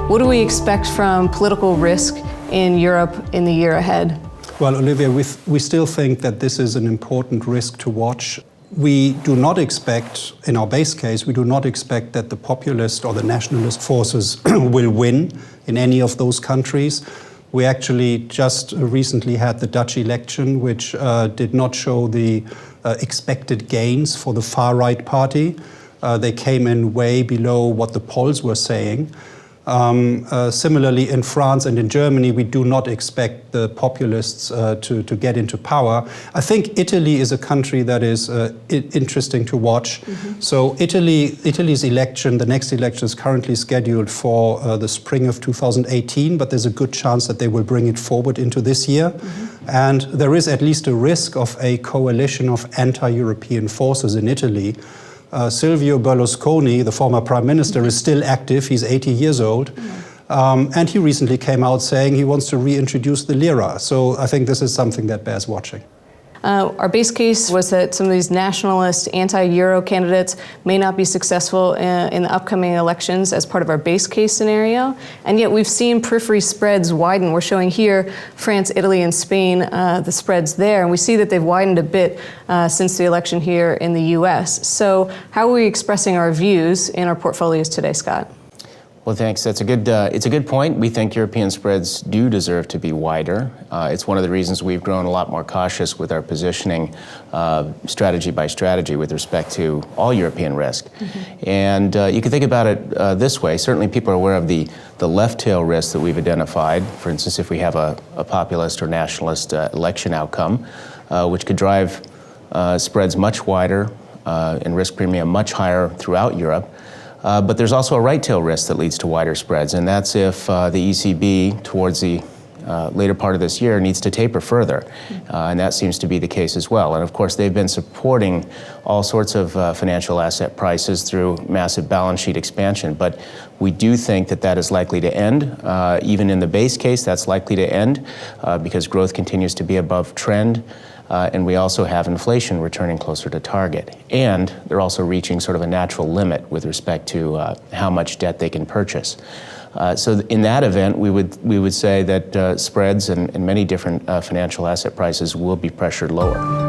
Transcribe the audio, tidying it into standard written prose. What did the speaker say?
What do we expect from political risk in Europe in the year ahead? Well, Olivia, we still think that this is an important risk to watch. We do not expect, in our base case, we do not expect that the populist or the nationalist forces will win in any of those countries. We actually just recently had the Dutch election, which did not show the expected gains for the far-right party. They came in way below what the polls were saying. Similarly, in France and in Germany, we do not expect the populists to get into power. I think Italy is a country that is interesting to watch. So Italy's election, the next election, is currently scheduled for the spring of 2018, but there's a good chance that they will bring it forward into this year. And there is at least a risk of a coalition of anti-European forces in Italy. Silvio Berlusconi, the former prime minister, is still active. He's 80 years old. And he recently came out saying he wants to reintroduce the lira. So I think this is something that bears watching. Our base case was that some of these nationalist anti-Euro candidates may not be successful in the upcoming elections as part of our base case scenario. And yet we've seen periphery spreads widen. We're showing here France, Italy, and Spain, the spreads there. And we see that they've widened a bit since the election here in the US. So how are we expressing our views in our portfolios today, Scott? Well, thanks. It's a good point. We think European spreads do deserve to be wider. It's one of the reasons we've grown a lot more cautious with our positioning strategy by strategy with respect to all European risk. And you can think about it this way. Certainly people are aware of the left tail risk that we've identified. For instance, if we have a populist or nationalist election outcome, which could drive spreads much wider and risk premium much higher throughout Europe. But there's also a right tail risk that leads to wider spreads, and that's if the ECB, towards the later part of this year, needs to taper further. And that seems to be the case as well. And of course, they've been supporting all sorts of financial asset prices through massive balance sheet expansion. But we do think that that is likely to end. Even in the base case, that's likely to end because growth continues to be above trend. And we also have inflation returning closer to target. And they're also reaching sort of a natural limit with respect to how much debt they can purchase. So in that event, we would say that spreads and many different financial asset prices will be pressured lower.